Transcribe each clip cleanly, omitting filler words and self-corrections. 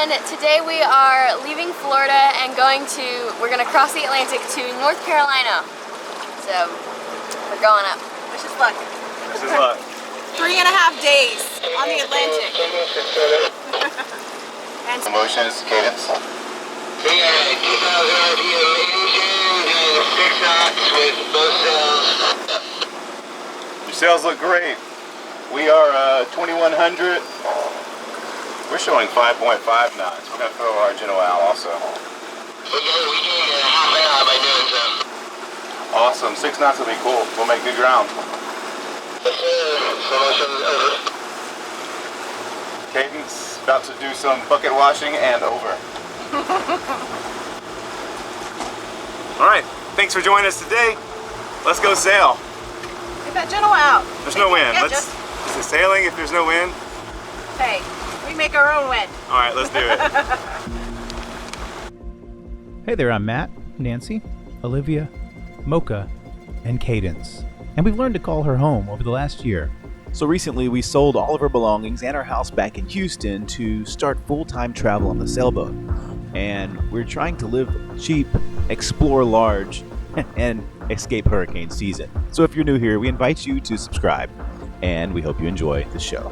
everyone. Today we are leaving Florida and we're going to cross the Atlantic to North Carolina. So, we're going up. Wish us luck. Wish us luck. 3.5 days on the Atlantic. And Emotions, Cadence. We got 2,000 RPM engines and 6 knots with both sails. Your sails look great. We are 2100. We're showing 5.5 knots. We're going to throw our Genoa out also. We gained a half an hour by doing so. Awesome. 6 knots will be cool. We'll make good ground. Yes, sir. Promotion's over. Cadence about to do some bucket washing and over. All right. Thanks for joining us today. Let's go sail. get that Genoa out. There's no wind. Yeah, Is it sailing if there's no wind? Hey, we make our own wind. All right, let's do it. Hey there, I'm Matt, Nancy, Olivia, Mocha, and Cadence. And we've learned to call her home over the last year. So recently we sold all of our belongings and our house back in Houston to start full-time travel on the sailboat. And we're trying to live cheap, explore large, and escape hurricane season. So if you're new here, we invite you to subscribe, and we hope you enjoy the show.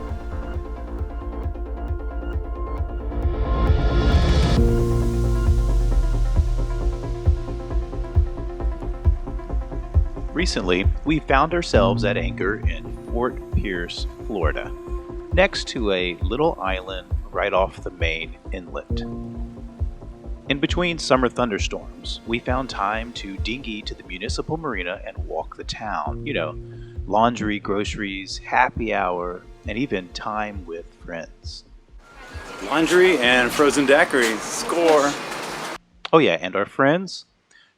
Recently, we found ourselves at anchor in Fort Pierce, Florida, next to a little island right off the main inlet. In between summer thunderstorms, we found time to dinghy to the municipal marina and walk the town. You know, laundry, groceries, happy hour, and even time with friends. Laundry and frozen daiquiris. Score. Oh yeah, and our friends,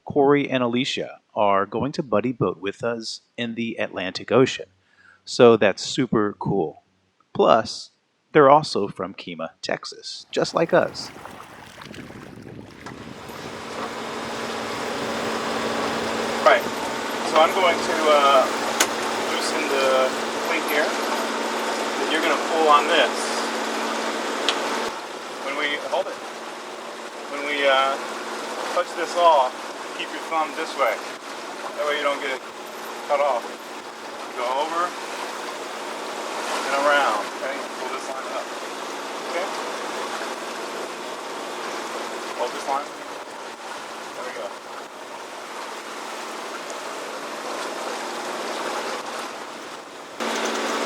Cory and Allisha, are going to buddy boat with us in the Atlantic Ocean. So that's super cool. Plus, they're also from Kemah, Texas, just like us. Right, so I'm going to loosen the link here, and you're going to pull on this. When we touch this off, keep your thumb this way. That way you don't get it cut off. Go over and around, okay? Pull this line up, okay? Hold this line. There we go.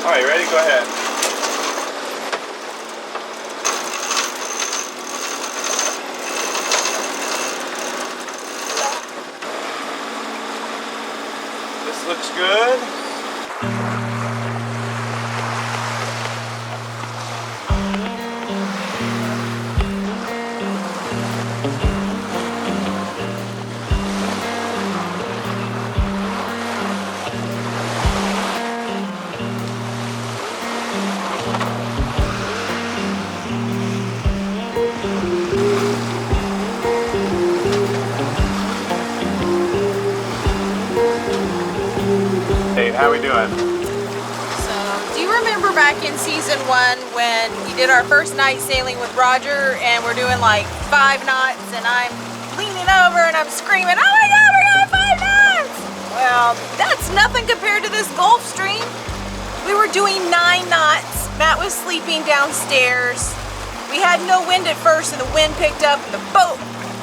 All right, ready? Go ahead. This looks good. How we doing? So, do you remember back in season 1 when we did our first night sailing with Roger and we're doing like 5 knots and I'm leaning over and I'm screaming, oh my God, we're going 5 knots! Well, that's nothing compared to this Gulf Stream. We were doing 9 knots. Matt was sleeping downstairs. We had no wind at first and the wind picked up and the boat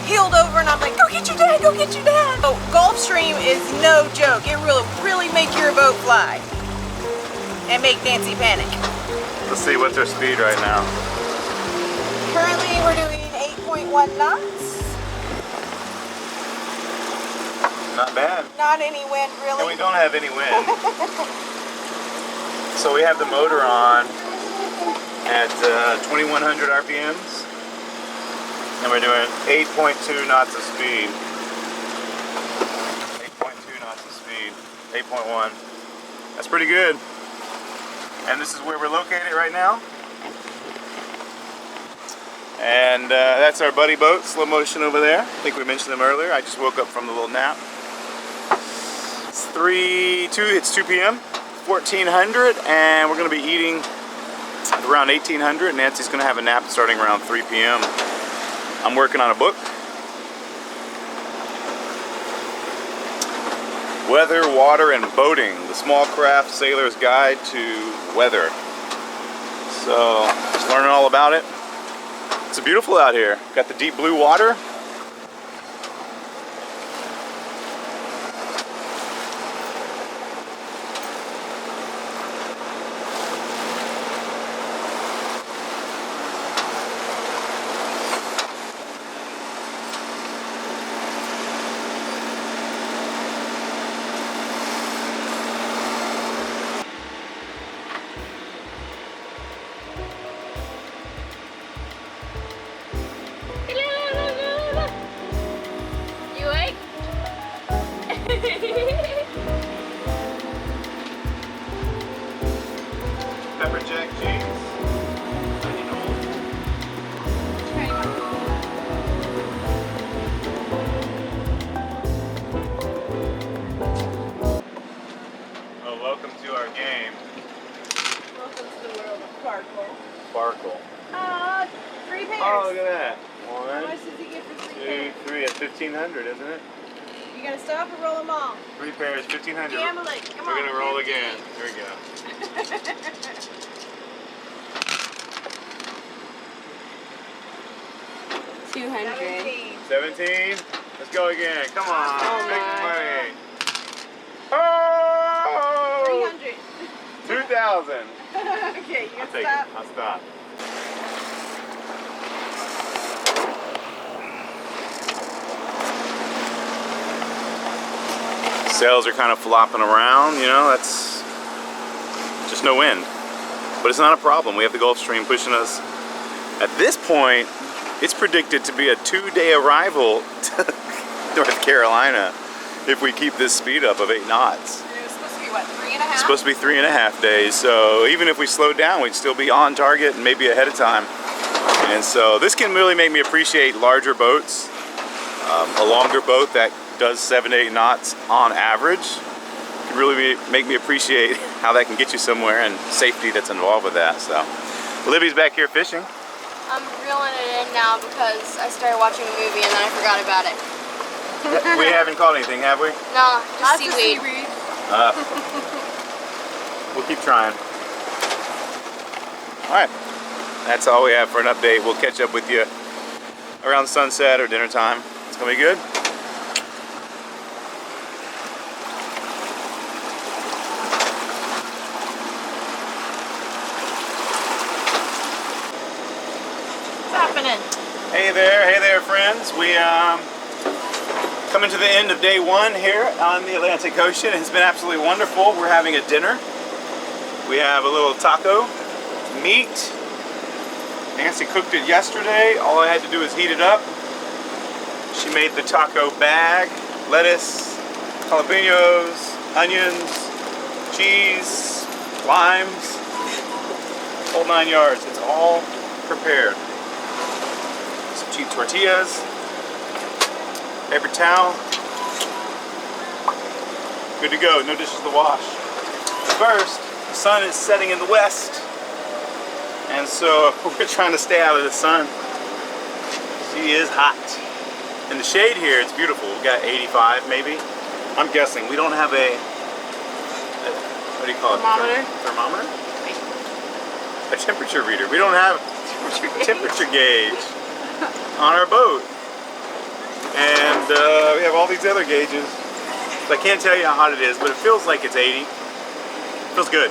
heeled over and I'm like, go get your dad, go get your dad. So Gulf Stream is no joke. It will really make your boat fly and make Nancy panic. Let's see what's our speed right now. Currently we're doing 8.1 knots. Not bad. Not any wind really. And we don't have any wind. So we have the motor on at 2100 RPMs. And we're doing 8.2 knots of speed. 8.2 knots of speed. 8.1. That's pretty good. And this is where we're located right now. And that's our buddy boat, slow motion over there. I think we mentioned them earlier. I just woke up from the little nap. It's 2 p.m. 1400, and we're going to be eating around 1800. Nancy's gonna have a nap starting around 3 p.m. I'm working on a book. Weather, Water, and Boating, the Small Craft Sailor's Guide to Weather. So, just learning all about it. It's beautiful out here. Got the deep blue water. You awake? Pepper jack cheese. Oh, welcome to our game. Welcome to the world of Sparkle. Sparkle. 3 pairs. Oh, look at that. How One, much does he get for 3 2, pairs? 3. That's 1,500, isn't it? You gonna stop or roll them all? 3 pairs, 1,500. Gamble it. Come on. We're gonna roll 15. again. Here we go. 200. 17. Let's go again. Come on. Oh Big my. money. Oh! 300. 2,000. Okay, you I'll gonna take stop? it. I'll stop. Sails are kind of flopping around, you know, that's just no wind. But it's not a problem. We have the Gulf Stream pushing us. At this point, it's predicted to be a 2-day arrival to North Carolina if we keep this speed up of 8 knots. And it was supposed to be what, 3.5? It's supposed to be 3.5 days, so even if we slowed down, we'd still be on target and maybe ahead of time. And so this can really make me appreciate larger boats. A longer boat that does 7 to 8 knots on average can really make me appreciate how that can get you somewhere and safety that's involved with that. So Libby's back here fishing. I'm reeling it in now because I started watching a movie and then I forgot about it. We haven't caught anything, have we? No, just Lots of seaweed. We'll keep trying. All right, that's all we have for an update. We'll catch up with you around sunset or dinner time. It's gonna be good. What's happening? Hey there, friends. We coming to the end of day 1 here on the Atlantic Ocean. It's been absolutely wonderful. We're having a dinner. We have a little taco, meat. Nancy cooked it yesterday. All I had to do is heat it up. She made the taco bag, lettuce, jalapenos, onions, cheese, limes, whole 9 yards. It's all prepared. Some cheap tortillas, paper towel. Good to go, no dishes to wash. First, the sun is setting in the west, and so we're trying to stay out of the sun. She is hot. In the shade here, it's beautiful. We got 85 maybe. I'm guessing. We don't have a what do you call it? Thermometer? Thermometer? A temperature reader. We don't have a temperature gauge on our boat. And we have all these other gauges. So I can't tell you how hot it is, but it feels like it's 80. Feels good.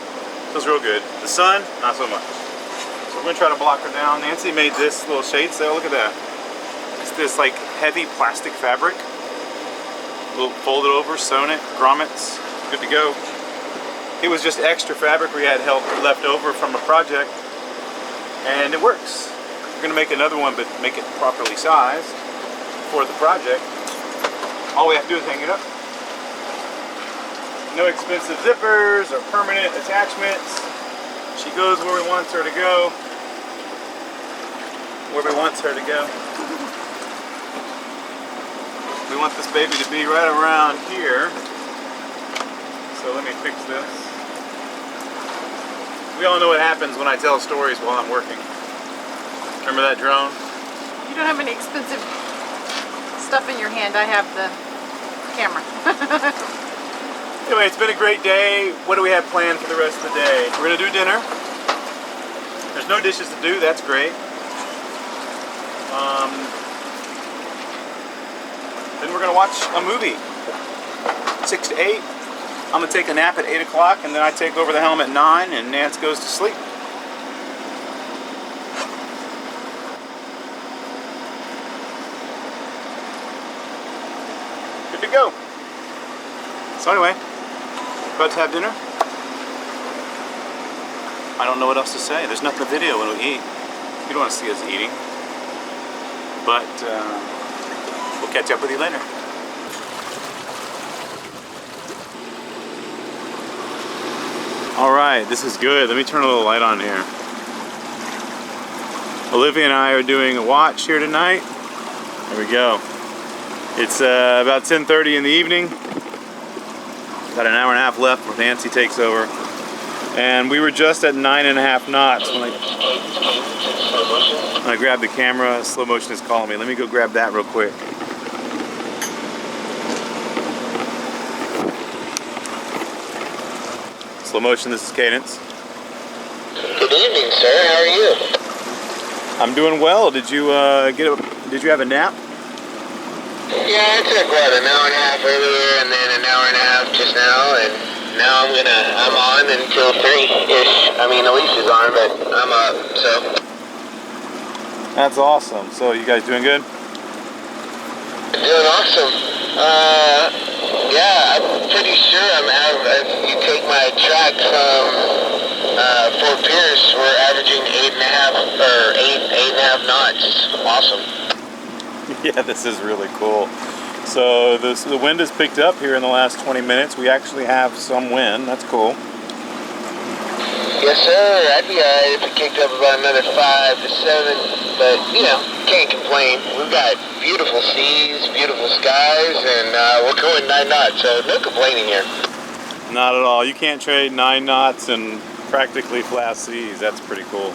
Feels real good. The sun, not so much. So we're gonna try to block her down. Nancy made this little shade sail. Look at that. It's this like heavy plastic fabric. We'll fold it over, sewn it, grommets, good to go. It was just extra fabric we had left over from a project, and it works. We're gonna make another one, but make it properly sized for the project. All we have to do is hang it up. No expensive zippers or permanent attachments. She goes where we want her to go. Where we want her to go. We want this baby to be right around here. So let me fix this. We all know what happens when I tell stories while I'm working. Remember that drone? You don't have any expensive stuff in your hand. I have the camera. Anyway, it's been a great day. What do we have planned for the rest of the day? We're gonna do dinner. There's no dishes to do, that's great. Then we're gonna watch a movie, 6 to 8. I'm gonna take a nap at 8 o'clock, and then I take over the helm at 9, and Nance goes to sleep. Good to go. So anyway, about to have dinner. I don't know what else to say. There's nothing to video when we eat. You don't want to see us eating. But we'll catch up with you later. Alright, this is good. Let me turn a little light on here. Olivia and I are doing a watch here tonight. There we go. It's about 10:30 in the evening. Got an hour and a half left before Nancy takes over. And we were just at 9.5 knots when I grabbed the camera. Slow motion is calling me. Let me go grab that real quick. Slow motion, this is Cadence. Good evening, sir. How are you? I'm doing well. Did you did you have a nap? Yeah, I took what, an hour and a half earlier and then an hour and a half just now, and now I'm on until 3-ish. I mean, Allisha's on, but I'm up, so. That's awesome. So you guys doing good? Doing awesome. Yeah, I'm pretty sure if you take my track from Fort Pierce, we're averaging 8.5 knots. Awesome. Yeah, this is really cool. So the wind has picked up here in the last 20 minutes. We actually have some wind. That's cool. Yes, sir. I'd be alright if it kicked up about another 5 to 7. But, you know, can't complain. We've got beautiful seas, beautiful skies, and we're going 9 knots, so no complaining here. Not at all. You can't trade 9 knots and practically flat seas. That's pretty cool.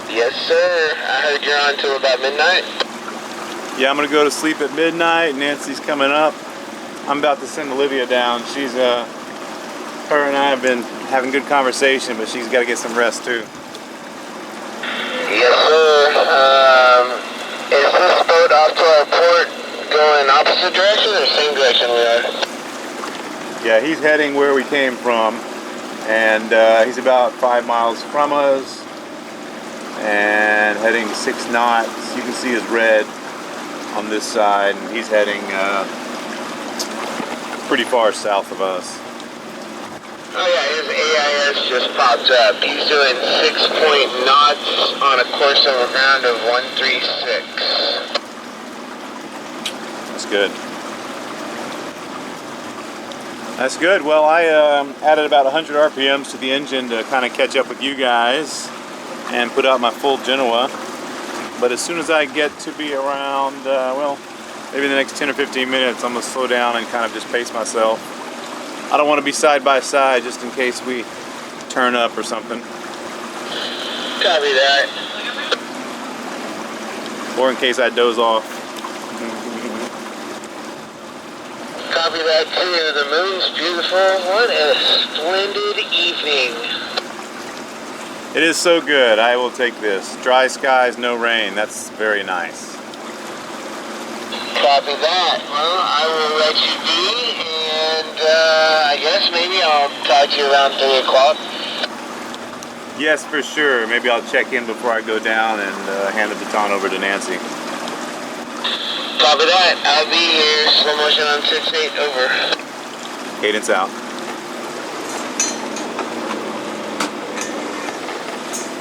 Yes, sir. I heard you're on till about midnight. Yeah, I'm gonna go to sleep at midnight. Nancy's coming up. I'm about to send Olivia down. She's her and I have been having good conversation, but she's got to get some rest too. Yes, sir. Is this boat off to our port going opposite direction or same direction we are? Yeah, he's heading where we came from, and he's about 5 miles from us and heading 6 knots. You can see his red on this side, and he's heading pretty far south of us. Oh yeah, his AIS just popped up. He's doing 6 knots on a course over ground of 136. That's good. That's good. Well, I added about 100 RPMs to the engine to kind of catch up with you guys and put out my full Genoa. But as soon as I get to be around, well, maybe in the next 10 or 15 minutes, I'm going to slow down and kind of just pace myself. I don't want to be side by side just in case we turn up or something. Copy that. Or in case I doze off. Copy that too. The moon's beautiful. What a splendid evening. It is so good. I will take this. Dry skies, no rain. That's very nice. Copy that. Well, I will let you be, and I guess maybe I'll talk to you around 3 o'clock. Yes, for sure. Maybe I'll check in before I go down and hand the baton over to Nancy. Copy that. I'll be here. Slow motion on 6-8. Over. Cadence out.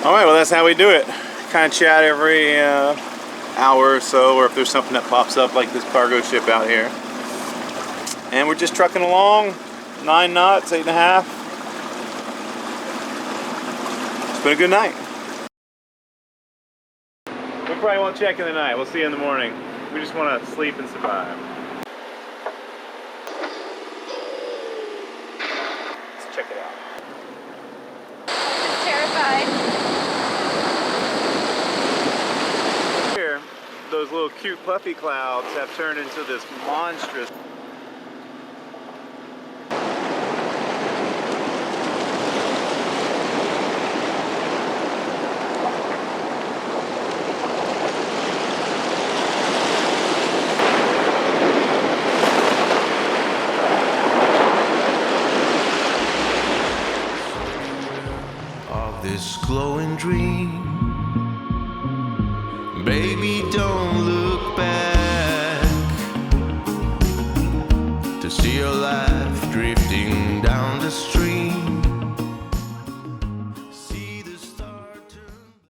All right, well, that's how we do it. Kind of chat every hour or so, or if there's something that pops up like this cargo ship out here. And we're just trucking along, 9 knots, 8.5. It's been a good night. We probably won't check in the night. We'll see you in the morning. We just want to sleep and survive. Let's check it out. those little cute puffy clouds have turned into this monstrous. Of this glowing dream,